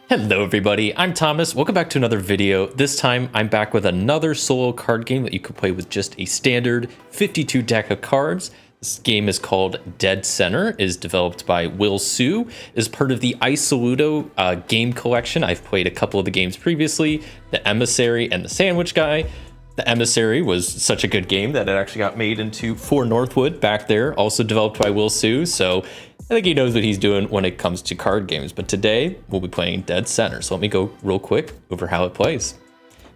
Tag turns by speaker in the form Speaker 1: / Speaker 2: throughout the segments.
Speaker 1: Hello everybody, I'm Thomas. Welcome back to another video. This time I'm back with another solo card game that you can play with just a standard 52 deck of cards. This game is called Dead Center, is developed by Will Sue, is part of the Isoluto game collection. I've played a couple of the games previously, the Emissary and the Sandwich Guy. The Emissary was such a good game that it actually got made into For Northwood back there, also developed by Will Sue, so I think he knows what he's doing when it comes to card games. But today, we'll be playing Dead Center, so let me go real quick over how it plays.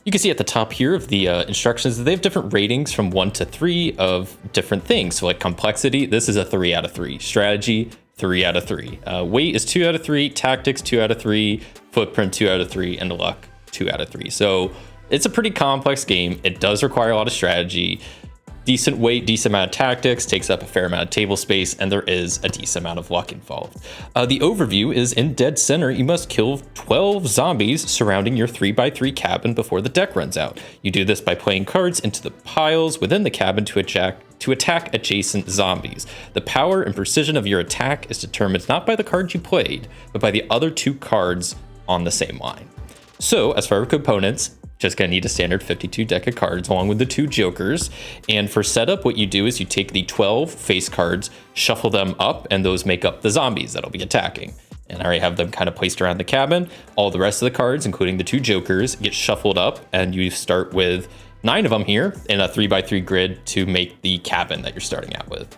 Speaker 1: You can see at the top here of the instructions that they have different ratings from 1 to 3 of different things. So like complexity, this is a 3 out of 3. Strategy, 3 out of 3. Weight is 2 out of 3. Tactics, 2 out of 3. Footprint, 2 out of 3. And luck, 2 out of 3. So it's a pretty complex game. It does require a lot of strategy. Decent weight, decent amount of tactics, takes up a fair amount of table space, and there is a decent amount of luck involved. The overview is in Dead Center, you must kill 12 zombies surrounding your 3x3 cabin before the deck runs out. You do this by playing cards into the piles within the cabin to attack adjacent zombies. The power and precision of your attack is determined not by the cards you played, but by the other 2 cards on the same line. So, as far as components, just gonna need a standard 52 deck of cards along with the 2 jokers. And for setup, what you do is you take the 12 face cards, shuffle them up, and those make up the zombies that'll be attacking. And I already have them kind of placed around the cabin. All the rest of the cards, including the 2 jokers, get shuffled up, and you start with 9 of them here in a 3x3 grid to make the cabin that you're starting out with.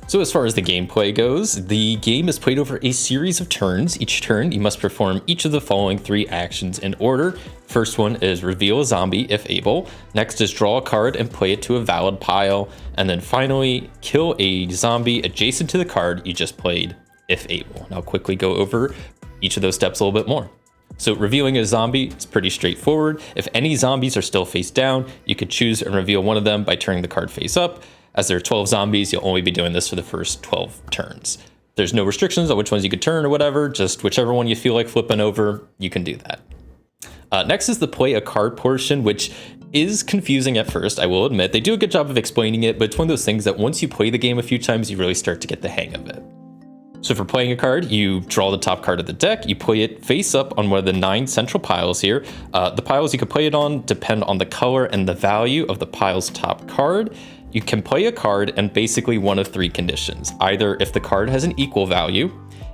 Speaker 1: So as far as the gameplay goes, the game is played over a series of turns. Each turn, you must perform each of the following 3 actions in order. First one is reveal a zombie if able. Next is draw a card and play it to a valid pile. And then finally, kill a zombie adjacent to the card you just played if able. And I'll quickly go over each of those steps a little bit more. So revealing a zombie, it's pretty straightforward. If any zombies are still face down, you could choose and reveal one of them by turning the card face up. As there are 12 zombies, you'll only be doing this for the first 12 turns. There's no restrictions on which ones you could turn or whatever, just whichever one you feel like flipping over, you can do that. Next is the play a card portion, which is confusing at first, I will admit. They do a good job of explaining it, but it's one of those things that once you play the game a few times, you really start to get the hang of it. So for playing a card, you draw the top card of the deck, you play it face up on one of the 9 central piles here. The piles you can play it on depend on the color and the value of the pile's top card. You can play a card in basically one of 3 conditions. Either if the card has an equal value,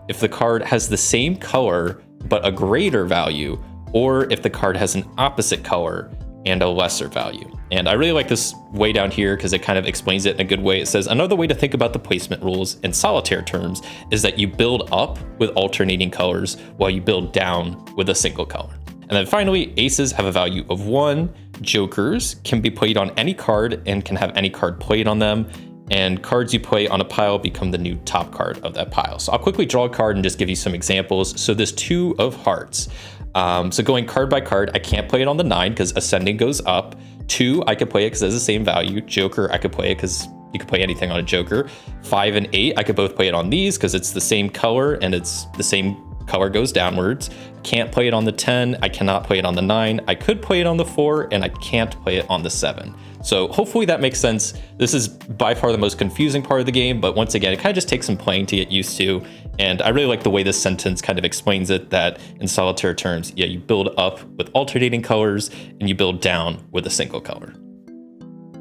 Speaker 1: if the card has the same color but a greater value, or if the card has an opposite color and a lesser value. And I really like this way down here because it kind of explains it in a good way. It says, another way to think about the placement rules in solitaire terms is that you build up with alternating colors while you build down with a single color. And then finally, aces have a value of 1. Jokers can be played on any card and can have any card played on them. And cards you play on a pile become the new top card of that pile. So I'll quickly draw a card and just give you some examples. So this 2 of hearts. So going card by card, I can't play it on the 9 because ascending goes up. 2, I could play it because it has the same value. Joker, I could play it because you could play anything on a joker. 5 and 8, I could both play it on these because it's the same color and it's the same color goes downwards. Can't play it on the 10. I cannot play it on the 9. I could play it on the 4 and I can't play it on the 7. So hopefully that makes sense. This is by far the most confusing part of the game, but once again, it kind of just takes some playing to get used to. And I really like the way this sentence kind of explains it, that in solitaire terms, yeah, you build up with alternating colors and you build down with a single color.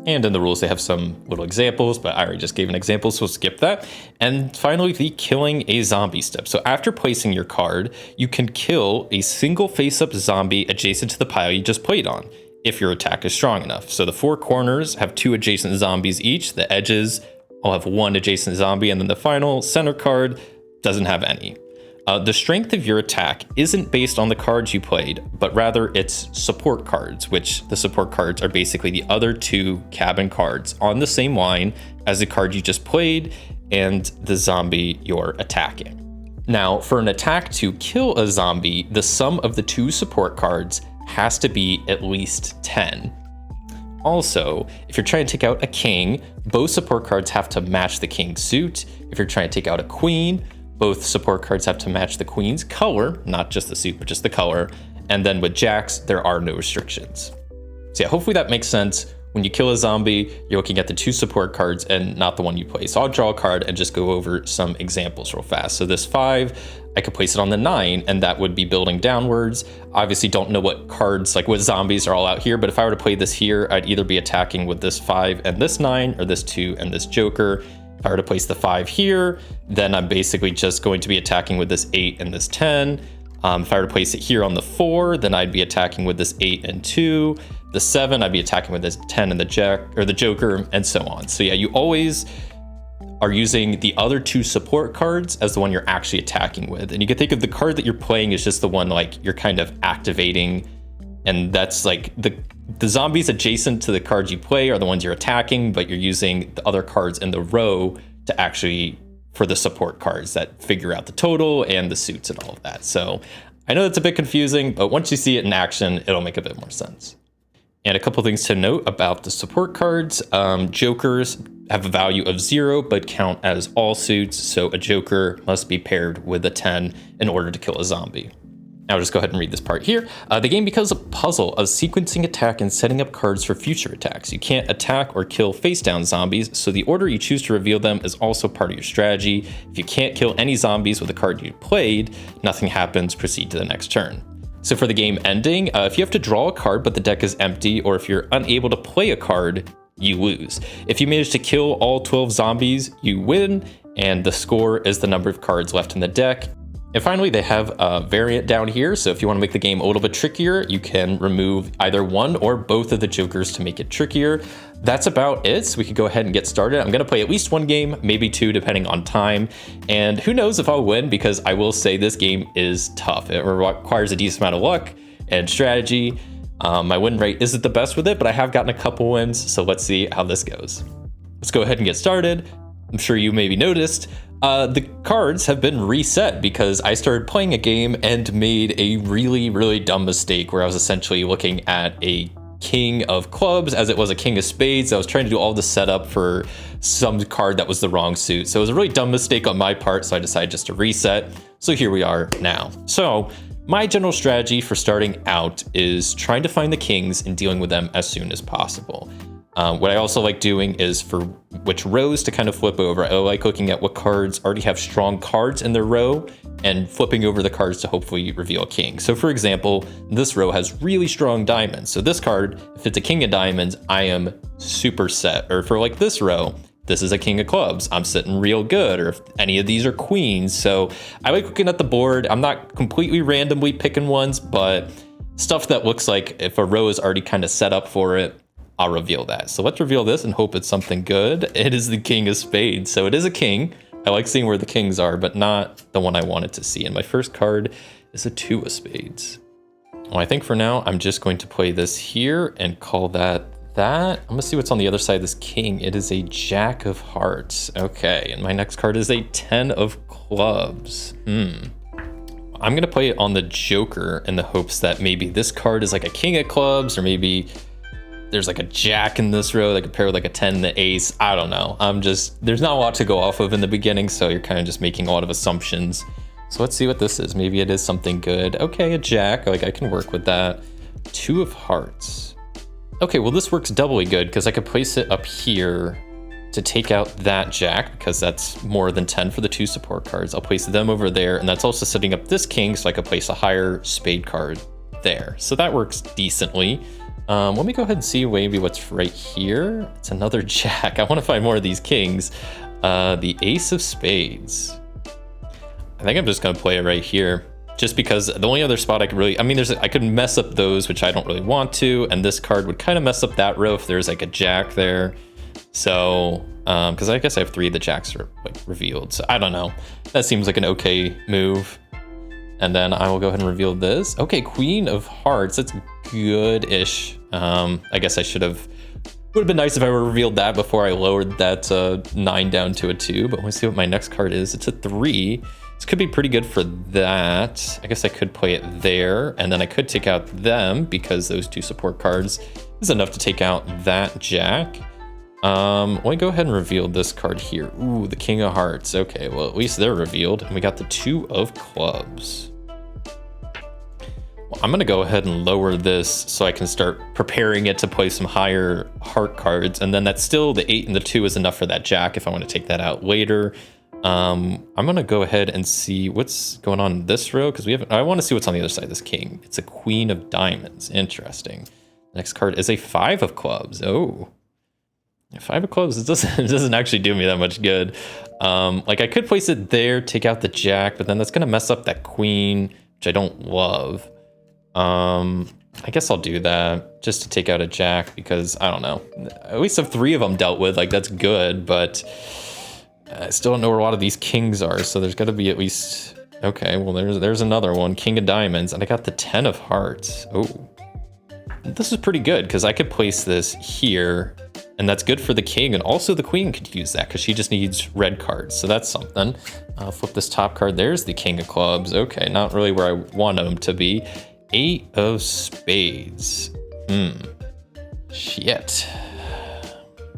Speaker 1: And in the rules, they have some little examples, but I already just gave an example, so we'll skip that. And finally, the killing a zombie step. So after placing your card, you can kill a single face-up zombie adjacent to the pile you just played on, if your attack is strong enough. So the 4 corners have 2 adjacent zombies each. The edges all have 1 adjacent zombie, and then the final center card doesn't have any. The strength of your attack isn't based on the cards you played, but rather it's support cards, which the support cards are basically the other 2 cabin cards on the same line as the card you just played and the zombie you're attacking. Now, for an attack to kill a zombie, the sum of the 2 support cards has to be at least 10. Also, if you're trying to take out a king, both support cards have to match the king's suit. If you're trying to take out a queen, both support cards have to match the queen's color, not just the suit, but just the color. And then with jacks, there are no restrictions. So yeah, hopefully that makes sense. when you kill a zombie, you're looking at the 2 support cards and not the one you play. So I'll draw a card and just go over some examples real fast. So this 5, I could place it on the 9, and that would be building downwards. Obviously don't know what cards, like what zombies are all out here, but if I were to play this here, I'd either be attacking with this 5 and this 9, or this 2 and this Joker. If I were to place the 5 here, then I'm basically just going to be attacking with this 8 and this 10. If I were to place it here on the 4, then I'd be attacking with this 8 and 2. The 7, I'd be attacking with this 10 and the Jack, or the Joker, and so on. So yeah, you always are using the other 2 support cards as the one you're actually attacking with. And you can think of the card that you're playing as just the one like you're kind of activating. And that's like the zombies adjacent to the cards you play are the ones you're attacking, but you're using the other cards in the row to actually, for the support cards that figure out the total and the suits and all of that. So I know that's a bit confusing, but once you see it in action, it'll make a bit more sense. And a couple things to note about the support cards. Jokers have a value of 0, but count as all suits. So a Joker must be paired with a 10 in order to kill a zombie. I'll just go ahead and read this part here. The game becomes a puzzle of sequencing attack and setting up cards for future attacks. You can't attack or kill face-down zombies, so the order you choose to reveal them is also part of your strategy. If you can't kill any zombies with a card you played, nothing happens, proceed to the next turn. So for the game ending, if you have to draw a card but the deck is empty, or if you're unable to play a card, you lose. If you manage to kill all 12 zombies, you win, and the score is the number of cards left in the deck. And finally, they have a variant down here. So if you want to make the game a little bit trickier, you can remove either one or both of the Jokers to make it trickier. That's about it. So we could go ahead and get started. I'm going to play at least 1 game, maybe 2, depending on time. And who knows if I'll win, because I will say this game is tough. It requires a decent amount of luck and strategy. My win rate isn't the best with it, but I have gotten a couple wins. So let's see how this goes. Let's go ahead and get started. I'm sure you maybe noticed the cards have been reset because I started playing a game and made a really dumb mistake where I was essentially looking at a king of clubs as it was a king of spades. I was trying to do all the setup for some card that was the wrong suit. So it was a really dumb mistake on my part, so I decided just to reset. So here we are now. So my general strategy for starting out is trying to find the kings and dealing with them as soon as possible. What I also like doing is for which rows to kind of flip over. I like looking at what cards already have strong cards in their row and flipping over the cards to hopefully reveal a king. So for example, this row has really strong diamonds. So this card, if it's a king of diamonds, I am super set. Or for like this row, this is a king of clubs, I'm sitting real good. Or if any of these are queens. So I like looking at the board. I'm not completely randomly picking ones, but stuff that looks like if a row is already kind of set up for it, I'll reveal that. So let's reveal this and hope it's something good. It is the king of spades. So it is a king. I like seeing where the kings are, but not the one I wanted to see. And my first card is a 2 of spades. Well, I think for now, I'm just going to play this here and call that. I'm gonna see what's on the other side of this king. It is a jack of hearts. Okay, and my next card is a 10 of clubs. I'm gonna play it on the Joker in the hopes that maybe this card is like a king of clubs, or maybe there's like a jack in this row that could pair with like a 10 and the ace. I don't know. There's not a lot to go off of in the beginning, so you're kind of just making a lot of assumptions. So let's see what this is. Maybe it is something good. Okay, a jack, like I can work with that. 2 of hearts. Okay, well this works doubly good because I could place it up here to take out that jack because that's more than 10 for the 2 support cards. I'll place them over there, and that's also setting up this king so I could place a higher spade card there. So that works decently. Let me go ahead and see maybe what's right here. It's another jack. I want to find more of these kings. The ace of spades. I think I'm just going to play it right here. Just because the only other spot I could really, I could mess up those, which I don't really want to. And this card would kind of mess up that row if there's like a jack there. So, because I guess I have 3 of the jacks are like revealed. So I don't know. That seems like an okay move. And then I will go ahead and reveal this. Okay, queen of hearts. That's good-ish. I guess would have been nice if I would have revealed that before I lowered that 9 down to a 2. But let's see what my next card is. It's a 3. This could be pretty good for that. I guess I could play it there. And then I could take out them because those 2 support cards is enough to take out that jack. Let me go ahead and reveal this card here. Ooh, the king of hearts. Okay, well, at least they're revealed. And we got the 2 of clubs. I'm gonna go ahead and lower this so I can start preparing it to play some higher heart cards, and then that's still the 8 and the 2 is enough for that jack if I want to take that out later. I'm gonna go ahead and see what's going on in this row because I want to see what's on the other side of this king. It's a queen of diamonds. Interesting. Next card is a 5 of clubs. Oh, 5 of clubs. It doesn't actually do me that much good. Like I could place it there, take out the jack, but then that's gonna mess up that queen, which I don't love. I guess I'll do that just to take out a jack because I don't know. At least have 3 of them dealt with. Like that's good, but I still don't know where a lot of these kings are. So there's got to be at least. Okay, well there's another one, king of diamonds, and I got the 10 of hearts. Oh, this is pretty good because I could place this here, and that's good for the king, and also the queen could use that because she just needs red cards. So that's something. Flip this top card. There's the king of clubs. Okay, not really where I want him to be. 8 of spades. Shit.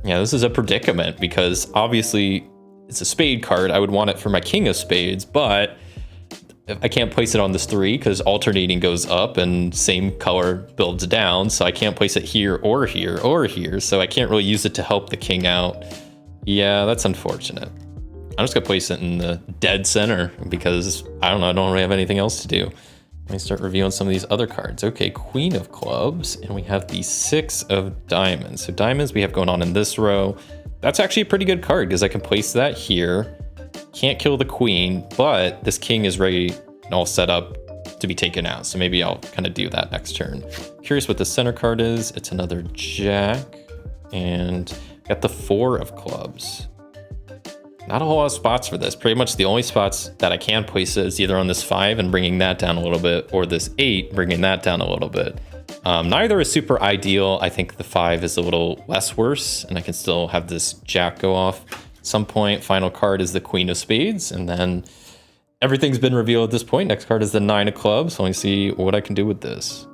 Speaker 1: Yeah, this is a predicament because obviously it's a spade card. I would want it for my king of spades, but I can't place it on this 3 because alternating goes up and same color builds down. So I can't place it here or here or here. So I can't really use it to help the king out. Yeah, that's unfortunate. I'm just gonna place it in the dead center because I don't know, I don't really have anything else to do. Let me start reviewing some of these other cards. Okay, queen of clubs, and we have the 6 of diamonds. So diamonds we have going on in this row. That's actually a pretty good card because I can place that here. Can't kill the queen, but this king is ready and all set up to be taken out. So maybe I'll kind of do that next turn. Curious what the center card is. It's another jack, and got the 4 of clubs. Not a whole lot of spots for this. Pretty much the only spots that I can place it is either on this 5 and bringing that down a little bit, or this 8, bringing that down a little bit. Neither is super ideal. I think the 5 is a little less worse, and I can still have this jack go off at some point. Final card is the queen of spades, and then everything's been revealed at this point. Next card is the 9 of clubs. Let me see what I can do with this.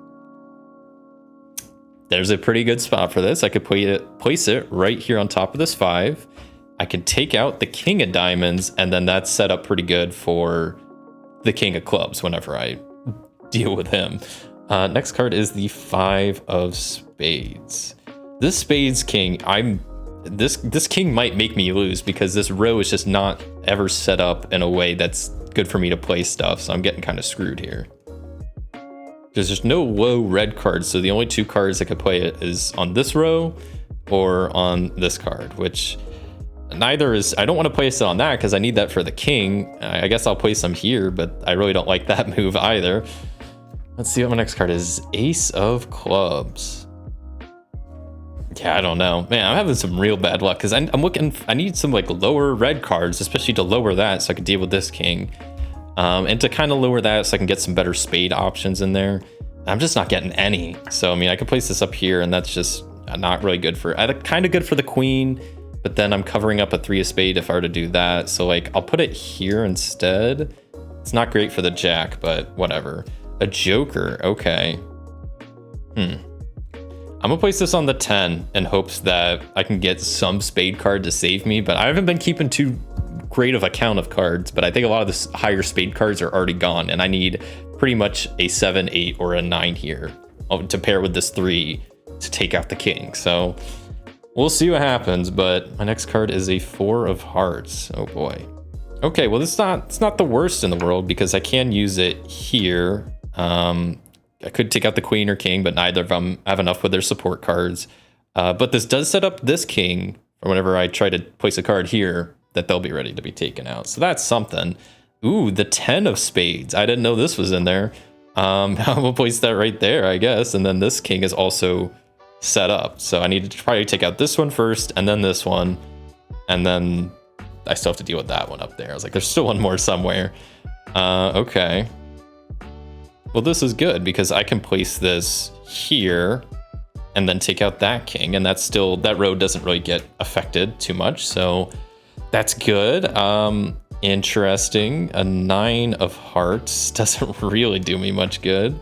Speaker 1: There's a pretty good spot for this. I could place it right here on top of this 5. I can take out the king of diamonds, and then that's set up pretty good for the king of clubs whenever I deal with him. Next card is the 5 of spades. This spades king, this king might make me lose because this row is just not ever set up in a way that's good for me to play stuff. So I'm getting kind of screwed here. Because there's no low red cards, so the only 2 cards I could play it is on this row or on this card, which neither is. I don't want to place it on that because I need that for the king. I guess I'll place them here, but I really don't like that move either. Let's see what my next card is. Ace of clubs. Yeah, I don't know. Man, I'm having some real bad luck because I'm looking. I need some like lower red cards, especially to lower that so I can deal with this king. And to kind of lower that so I can get some better spade options in there. I'm just not getting any. So, I mean, I could place this up here and that's just not really good for, kind of good for the queen, but then I'm covering up a 3 of spade if I were to do that. So like, I'll put it here instead. It's not great for the jack, but whatever. A joker, okay. I'm gonna place this on the 10 in hopes that I can get some spade card to save me, but I haven't been keeping too great of a count of cards, but I think a lot of the higher spade cards are already gone, and I need pretty much a 7, 8, or a 9 here to pair with this 3 to take out the king. So we'll see what happens, but my next card is a 4 of hearts. Oh boy. Okay, well, it's not the worst in the world because I can use it here. I could take out the queen or king, but neither of them have enough with their support cards. But this does set up this king for whenever I try to place a card here that they'll be ready to be taken out. So that's something. Ooh, the 10 of spades. I didn't know this was in there. I'm gonna place that right there, I guess. And then this king is also set up. So I need to probably take out this one first and then this one. And then I still have to deal with that one up there. I was like, there's still one more somewhere. Okay. Well, this is good because I can place this here and then take out that king, and that's still, that row doesn't really get affected too much, so that's good. Interesting. A 9 of hearts doesn't really do me much good.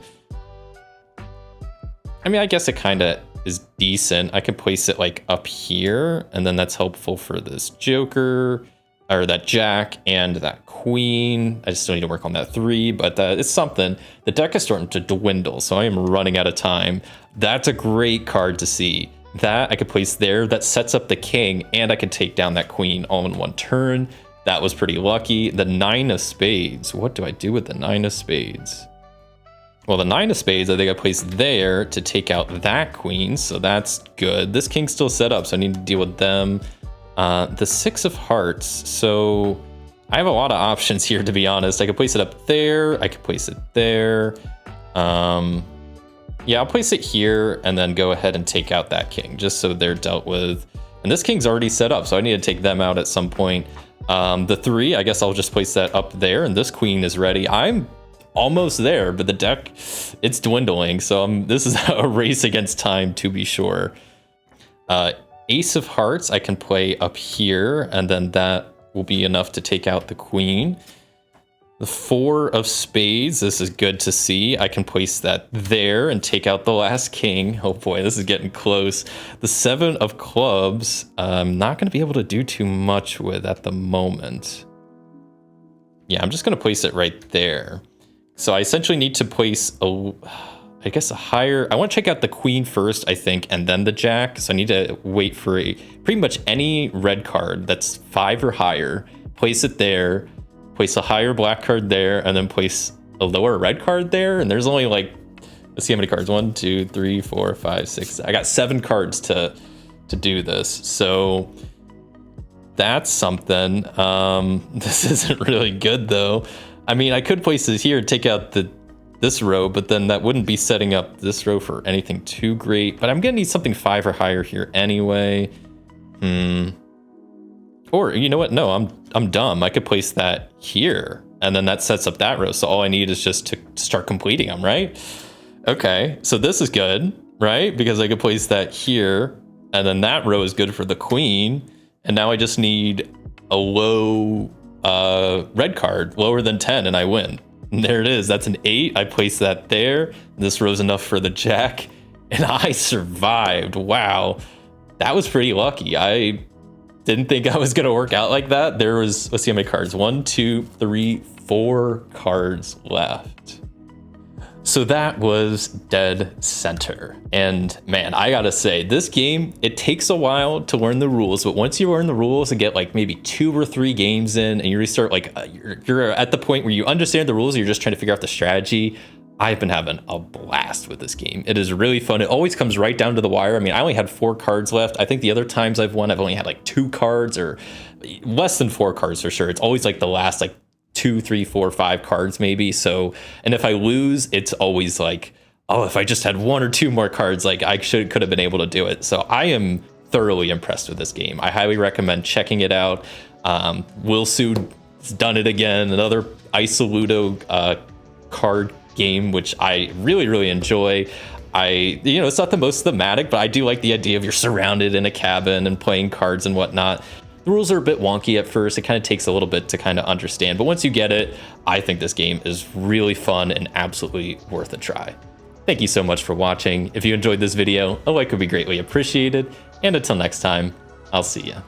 Speaker 1: I mean, I guess it kind of is decent. I can place it like up here, and then that's helpful for this joker. or that jack and that queen. I still need to work on that 3, but it's something. The deck is starting to dwindle, so I am running out of time. That's a great card to see. That I could place there. That sets up the king, and I can take down that queen all in one turn. That was pretty lucky. The 9 of spades. What do I do with the 9 of spades? Well, the 9 of spades, I think I placed there to take out that queen, so that's good. This king's still set up, so I need to deal with them. The 6 of hearts, so I have a lot of options here, to be honest. I could place it up there, I could place it there. Yeah, I'll place it here and then go ahead and take out that king, just so they're dealt with. And this king's already set up, so I need to take them out at some point. The 3, I guess I'll just place that up there, and this queen is ready. I'm almost there, but the deck, it's dwindling, so this is a race against time, to be sure. Ace of hearts I can play up here, and then that will be enough to take out the queen. The 4 of spades, this is good to see. I can place that there and take out the last king. Oh boy, this is getting close. The 7 of clubs, I'm not going to be able to do too much with at the moment. Yeah, I'm just going to place it right there. So I essentially need to place I guess a higher. I want to check out the queen first, I think, and then the jack. So I need to wait for pretty much any red card that's 5 or higher. Place it there. Place a higher black card there, and then place a lower red card there. And there's only like, let's see how many cards. 1, 2, 3, 4, 5, 6. I got 7 cards to do this. So that's something. This isn't really good though. I mean, I could place it here, take out this row, but then that wouldn't be setting up this row for anything too great. But I'm gonna need something 5 or higher here anyway. Or you know what? No, I'm dumb. I could place that here, and then that sets up that row. So all I need is just to start completing them, right? Okay, so this is good, right? Because I could place that here, and then that row is good for the queen. And now I just need a low red card, lower than 10, and I win. And there it is. That's an 8. I place that there. This row's enough for the jack, and I survived. Wow, that was pretty lucky. I didn't think I was gonna work out like that. There was, let's see how many cards. 1, 2, 3, 4 cards left. So that was Dead Center. And man, I gotta say, this game, it takes a while to learn the rules, but once you learn the rules and get like maybe 2 or 3 games in, and you restart, like you're at the point where you understand the rules, you're just trying to figure out the strategy. I've been having a blast with this game. It is really fun. It always comes right down to the wire. I mean, I only had 4 cards left. I think the other times I've won, I've only had like 2 cards or less than 4 cards for sure. It's always like the last like 2, 3, 4, 5 cards maybe. So, and if I lose, it's always like, oh, if I just had 1 or 2 more cards, like I could have been able to do it. So I am thoroughly impressed with this game. I highly recommend checking it out. Wilsu's done it again. Another Isoludo card game, which I really enjoy. It's not the most thematic, but I do like the idea of you're surrounded in a cabin and playing cards and whatnot. The rules are a bit wonky at first. It kind of takes a little bit to kind of understand, but once you get it, I think this game is really fun and absolutely worth a try. Thank you so much for watching. If you enjoyed this video, a like would be greatly appreciated, and until next time, I'll see ya.